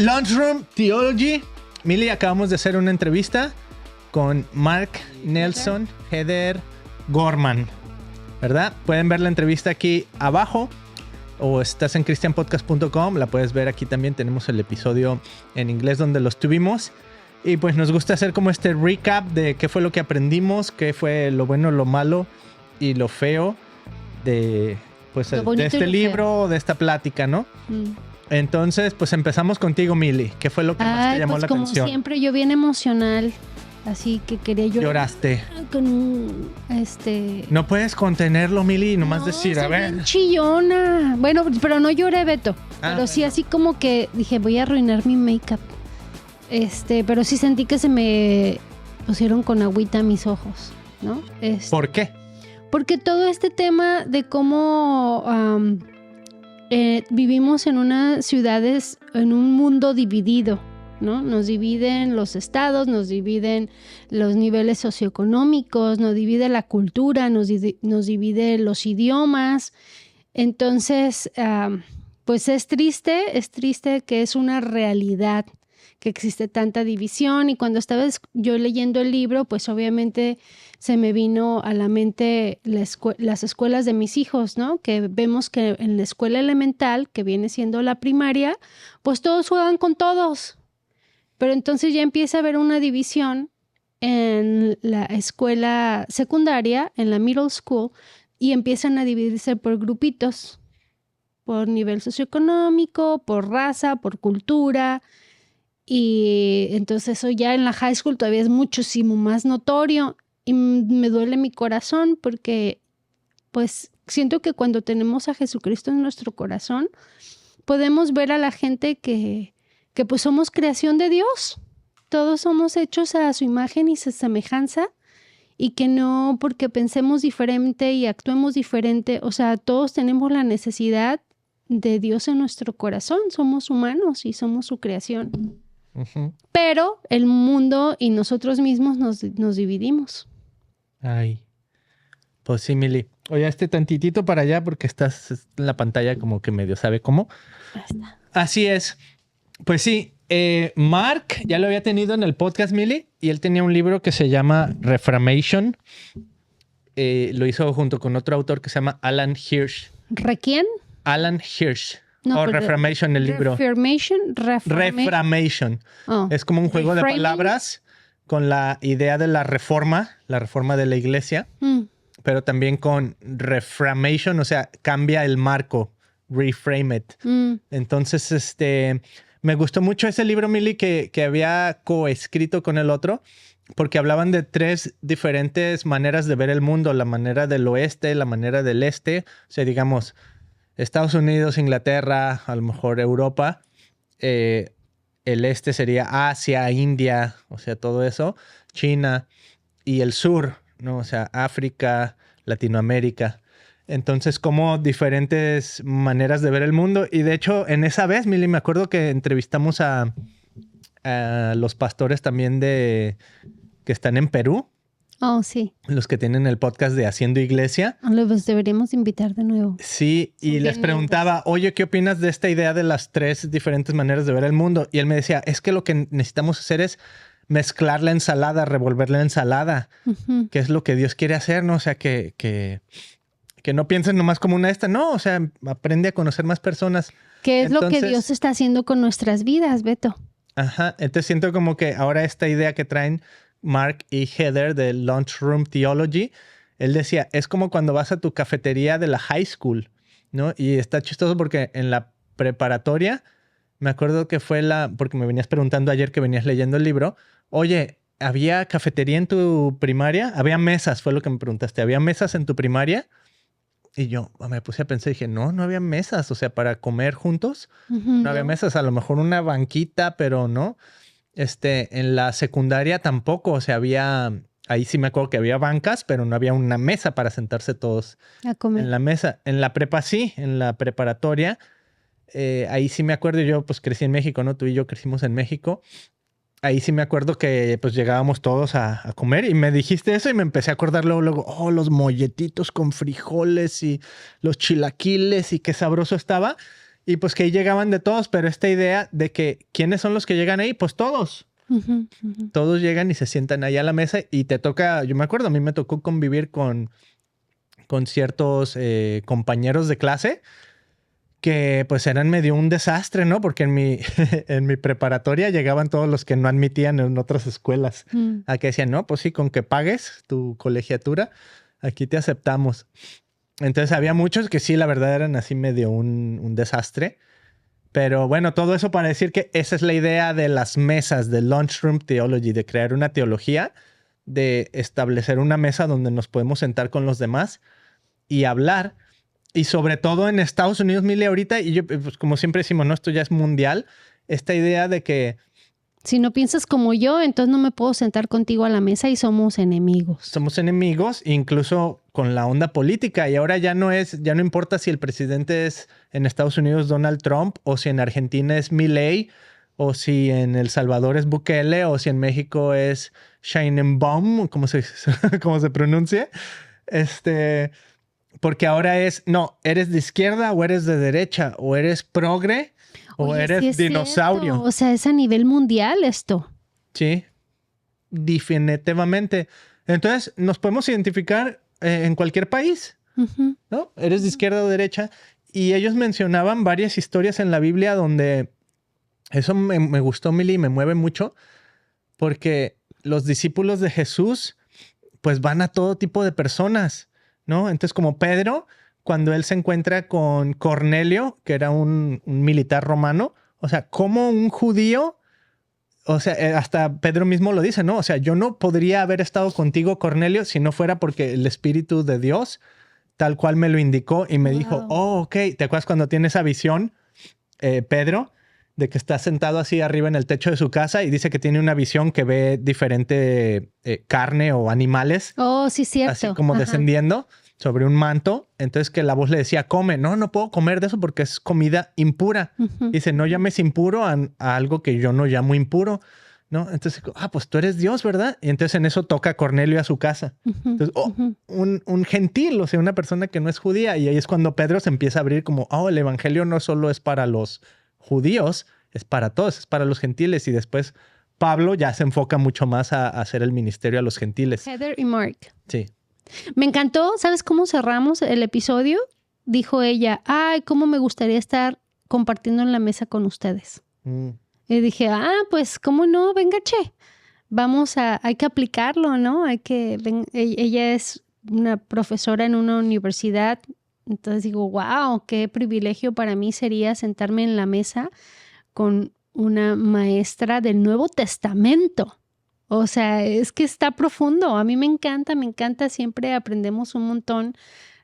Lunchroom Theology. Mili, acabamos de hacer una entrevista con Mark Nelson Heather Gorman, ¿verdad? Pueden ver la entrevista aquí abajo o estás en christianpodcast.com, la puedes ver aquí también. Tenemos el episodio en inglés donde los tuvimos. Y pues nos gusta hacer como este recap de qué fue lo que aprendimos, qué fue lo bueno, lo malo y lo feo de, pues, de este libro, de esta plática, ¿no? Entonces, pues empezamos contigo, Mili. ¿Qué fue lo que más te llamó la atención? Como siempre, yo bien emocional, así que quería llorar. ¿Lloraste? Con No puedes contenerlo, Mili, nomás decir, a ver. Bien chillona. Bueno, pero no lloré, Beto. Pero sí, así como que dije, voy a arruinar mi make-up. Pero sí sentí que se me pusieron con agüita mis ojos, ¿no? ¿Por qué? Porque todo este tema de cómo vivimos en unas ciudades, en un mundo dividido, ¿no? Nos dividen los estados, nos dividen los niveles socioeconómicos, nos divide la cultura, nos divide los idiomas. Entonces, pues es triste que es una realidad que existe tanta división. Y cuando estaba yo leyendo el libro, pues obviamente se me vino a la mente las escuelas de mis hijos, ¿no? Que vemos que en la escuela elemental, que viene siendo la primaria, pues todos juegan con todos. Pero entonces ya empieza a haber una división en la escuela secundaria, en la middle school, y empiezan a dividirse por grupitos, por nivel socioeconómico, por raza, por cultura. Y entonces eso ya en la high school todavía es muchísimo más notorio y me duele mi corazón porque pues siento que cuando tenemos a Jesucristo en nuestro corazón podemos ver a la gente que pues somos creación de Dios. Todos somos hechos a su imagen y su semejanza y que no porque pensemos diferente y actuemos diferente, o sea, todos tenemos la necesidad de Dios en nuestro corazón. Somos humanos y somos su creación. Uh-huh. Pero el mundo y nosotros mismos nos dividimos. Ay, pues sí, Mili. Oye, tantitito para allá porque estás en la pantalla como que medio sabe cómo. Ahí está. Así es. Pues sí, Mark ya lo había tenido en el podcast, Mili, y él tenía un libro que se llama Reformation. Lo hizo junto con otro autor que se llama Alan Hirsch. ¿Quién? Alan Hirsch. No, Reformation, el libro. Reformation. Oh. Es como un juego de palabras con la idea de la reforma de la iglesia, pero también con reformation, o sea, cambia el marco, reframe it. Entonces, me gustó mucho ese libro, Mili, que había coescrito con el otro, porque hablaban de 3 diferentes maneras de ver el mundo, la manera del oeste, la manera del este, o sea, digamos, Estados Unidos, Inglaterra, a lo mejor Europa, el este sería Asia, India, o sea, todo eso, China, y el sur, ¿no? O sea, África, Latinoamérica. Entonces, como diferentes maneras de ver el mundo. Y de hecho, en esa vez, Mili, me acuerdo que entrevistamos a los pastores también que están en Perú. Oh, sí. Los que tienen el podcast de Haciendo Iglesia. Los deberíamos invitar de nuevo. Sí, y les preguntaba, oye, ¿qué opinas de esta idea de las 3 diferentes maneras de ver el mundo? Y él me decía, es que lo que necesitamos hacer es mezclar la ensalada, revolver la ensalada, que es lo que Dios quiere hacer, ¿no? O sea, que no piensen nomás como una no, o sea, aprende a conocer más personas. ¿Qué es lo que Dios está haciendo con nuestras vidas, Beto? Ajá, entonces siento como que ahora esta idea que traen Mark y Heather de Lunchroom Theology, él decía, es como cuando vas a tu cafetería de la high school, ¿no? Y está chistoso porque en la preparatoria, me acuerdo que fue porque me venías preguntando ayer que venías leyendo el libro, oye, ¿había cafetería en tu primaria? Había mesas, fue lo que me preguntaste, ¿había mesas en tu primaria? Y yo me puse a pensar y dije, no había mesas, o sea, para comer juntos, no había mesas, a lo mejor una banquita, pero no. En la secundaria tampoco, o sea, ahí sí me acuerdo que había bancas, pero no había una mesa para sentarse todos a comer. En la mesa. En la prepa sí, en la preparatoria, ahí sí me acuerdo, yo pues crecí en México, ¿no? Tú y yo crecimos en México. Ahí sí me acuerdo que pues llegábamos todos a comer y me dijiste eso y me empecé a acordar luego, los molletitos con frijoles y los chilaquiles y qué sabroso estaba. y pues que ahí llegaban de todos, pero esta idea de que ¿quiénes son los que llegan ahí? Pues todos. Todos llegan y se sientan ahí a la mesa y te toca, yo me acuerdo, a mí me tocó convivir con ciertos compañeros de clase que pues eran medio un desastre, ¿no? Porque en mi preparatoria llegaban todos los que no admitían en otras escuelas. A que decían, no, pues sí, con que pagues tu colegiatura, aquí te aceptamos. Entonces había muchos que sí, la verdad, eran así medio un desastre. Pero bueno, todo eso para decir que esa es la idea de las mesas, de Lunchroom Theology, de crear una teología, de establecer una mesa donde nos podemos sentar con los demás y hablar. Y sobre todo en Estados Unidos, Mili, ahorita, y yo, pues como siempre decimos, no, esto ya es mundial, esta idea de que si no piensas como yo, entonces no me puedo sentar contigo a la mesa y somos enemigos. Somos enemigos, incluso con la onda política. Y ahora ya no importa si el presidente es en Estados Unidos Donald Trump, o si en Argentina es Milei, o si en El Salvador es Bukele, o si en México es Sheinbaum, como se pronuncia. Porque ahora no, eres de izquierda o eres de derecha, o eres progre o eres sí dinosaurio. Cierto. O sea, es a nivel mundial esto. Sí, definitivamente. Entonces, nos podemos identificar en cualquier país, ¿no? Eres de izquierda o derecha. Y ellos mencionaban varias historias en la Biblia donde eso me gustó, Mili, y me mueve mucho, porque los discípulos de Jesús pues van a todo tipo de personas, ¿no? Entonces, como Pedro, cuando él se encuentra con Cornelio, que era un militar romano, o sea, como un judío, o sea, hasta Pedro mismo lo dice, ¿no? O sea, yo no podría haber estado contigo, Cornelio, si no fuera porque el Espíritu de Dios tal cual me lo indicó y me dijo, oh, ok, ¿te acuerdas cuando tiene esa visión, Pedro, de que está sentado así arriba en el techo de su casa y dice que tiene una visión que ve diferente carne o animales? Oh, sí, cierto. Así como descendiendo sobre un manto. Entonces que la voz le decía, come. No puedo comer de eso porque es comida impura. Dice, no llames impuro a algo que yo no llamo impuro, ¿no? Entonces, pues tú eres Dios, ¿verdad? Y entonces en eso toca a Cornelio a su casa. Entonces, un gentil, o sea, una persona que no es judía. Y ahí es cuando Pedro se empieza a abrir como, el evangelio no solo es para los judíos, es para todos, es para los gentiles. Y después Pablo ya se enfoca mucho más a hacer el ministerio a los gentiles. Heather y Mark. Sí. Me encantó, ¿sabes cómo cerramos el episodio? Dijo ella, ay, cómo me gustaría estar compartiendo en la mesa con ustedes. Y dije, pues, ¿cómo no? Venga, che, hay que aplicarlo, ¿no? Ella es una profesora en una universidad, entonces digo, wow, qué privilegio para mí sería sentarme en la mesa con una maestra del Nuevo Testamento. O sea, es que está profundo. A mí me encanta. Siempre aprendemos un montón,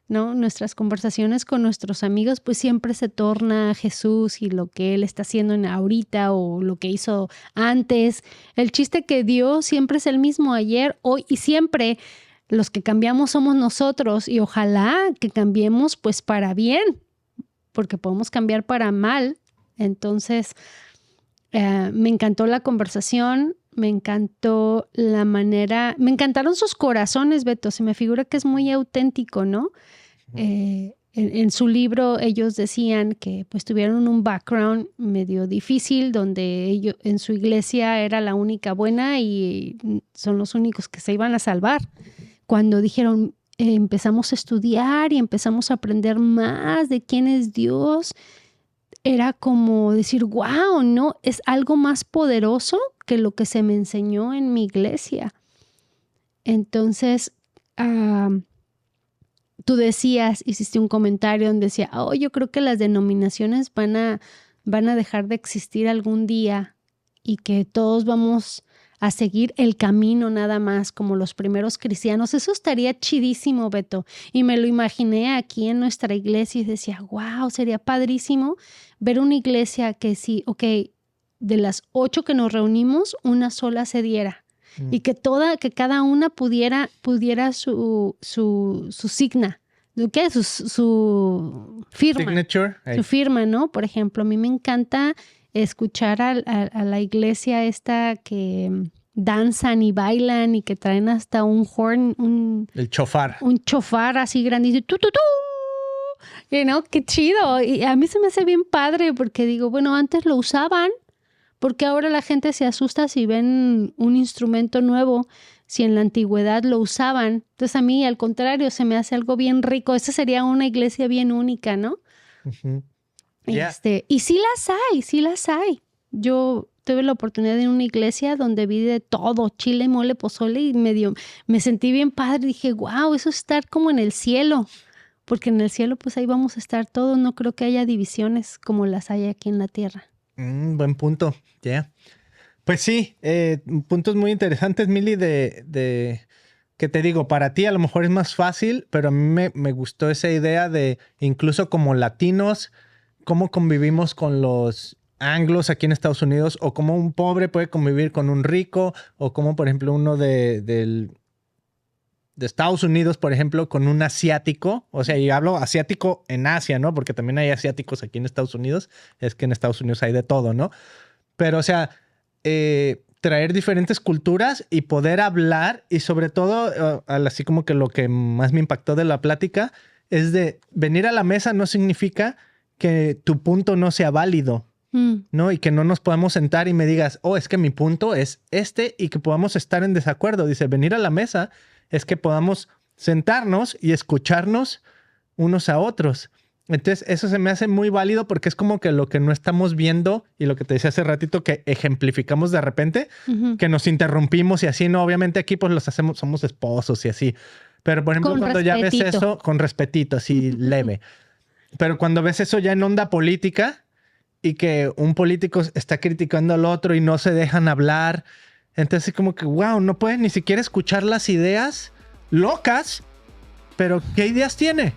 ¿no? Nuestras conversaciones con nuestros amigos, pues siempre se torna a Jesús y lo que Él está haciendo ahorita o lo que hizo antes. El chiste que Dios siempre es el mismo ayer, hoy y siempre. Los que cambiamos somos nosotros y ojalá que cambiemos pues para bien, porque podemos cambiar para mal. Entonces, me encantó la conversación. Me encantó la manera, me encantaron sus corazones, Beto. Se me figura que es muy auténtico, ¿no? En su libro ellos decían que pues tuvieron un background medio difícil donde ellos en su iglesia era la única buena y son los únicos que se iban a salvar. Cuando dijeron, empezamos a estudiar y empezamos a aprender más de quién es Dios, era como decir, wow, ¿no? Es algo más poderoso que lo que se me enseñó en mi iglesia. Entonces, tú hiciste un comentario donde decía, yo creo que las denominaciones van a dejar de existir algún día y que todos vamos a seguir el camino nada más como los primeros cristianos. Eso estaría chidísimo, Beto. Y me lo imaginé aquí en nuestra iglesia y decía, wow, sería padrísimo ver una iglesia que sí, de las 8 que nos reunimos, una sola se diera. Y que cada una pudiera su signa. ¿Qué? Su firma. Signature. Su firma, ¿no? Por ejemplo, a mí me encanta escuchar a la iglesia esta que danzan y bailan y que traen hasta un horn, el chofar. Un chofar así grandísimo. ¡Tu, tu, tu! Qué chido. Y a mí se me hace bien padre porque digo, bueno, antes lo usaban, porque ahora la gente se asusta si ven un instrumento nuevo, si en la antigüedad lo usaban. Entonces a mí, al contrario, se me hace algo bien rico. Esa sería una iglesia bien única, ¿no? Uh-huh. Yeah. Y sí las hay. Yo tuve la oportunidad de ir a una iglesia donde vi de todo, chile, mole, pozole, y me sentí bien padre. Dije, wow, eso es estar como en el cielo. Porque en el cielo, pues ahí vamos a estar todos. No creo que haya divisiones como las hay aquí en la tierra. Buen punto, ya. Yeah. Pues sí, puntos muy interesantes, Mili, de que te digo, para ti a lo mejor es más fácil, pero a mí me gustó esa idea de incluso como latinos, cómo convivimos con los anglos aquí en Estados Unidos, o cómo un pobre puede convivir con un rico, o cómo, por ejemplo, uno de Estados Unidos, por ejemplo, con un asiático. O sea, y hablo asiático en Asia, ¿no? Porque también hay asiáticos aquí en Estados Unidos. Es que en Estados Unidos hay de todo, ¿no? Pero, o sea, traer diferentes culturas y poder hablar, y sobre todo, así como que lo que más me impactó de la plática es de venir a la mesa no significa que tu punto no sea válido, ¿no? Y que no nos podamos sentar y me digas, oh, es que mi punto es este, y que podamos estar en desacuerdo. Dice, venir a la mesa es que podamos sentarnos y escucharnos unos a otros. Entonces, eso se me hace muy válido porque es como que lo que no estamos viendo, y lo que te decía hace ratito que ejemplificamos de repente, que nos interrumpimos y así, ¿no? Obviamente aquí pues los hacemos, somos esposos y así. Pero, por ejemplo, cuando ya ves eso, con respetito, así leve. Pero cuando ves eso ya en onda política y que un político está criticando al otro y no se dejan hablar, entonces como que, wow, no pueden ni siquiera escuchar las ideas locas, pero ¿qué ideas tiene?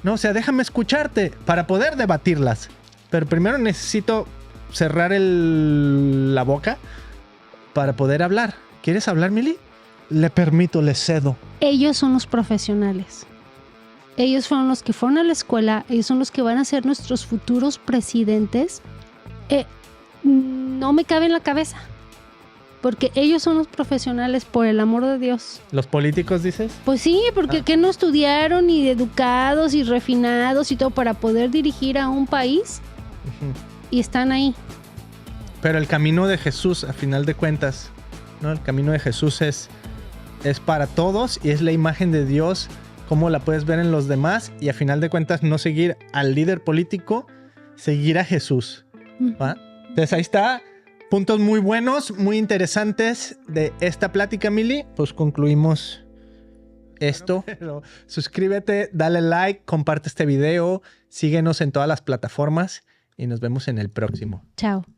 No, o sea, déjame escucharte para poder debatirlas. Pero primero necesito cerrar la boca para poder hablar. ¿Quieres hablar, Mili? Le permito, le cedo. Ellos son los profesionales. Ellos fueron los que fueron a la escuela. Ellos son los que van a ser nuestros futuros presidentes. No me cabe en la cabeza. Porque ellos son los profesionales, por el amor de Dios. ¿Los políticos, dices? Pues sí, porque ¿qué no estudiaron y educados y refinados y todo para poder dirigir a un país? Uh-huh. Y están ahí. Pero el camino de Jesús, a final de cuentas, ¿no? El camino de Jesús es para todos y es la imagen de Dios, cómo la puedes ver en los demás, y a final de cuentas no seguir al líder político, seguir a Jesús. ¿Va? Entonces ahí está. Puntos muy buenos, muy interesantes de esta plática, Mili. Pues concluimos esto. Pero suscríbete, dale like, comparte este video, síguenos en todas las plataformas y nos vemos en el próximo. Chao.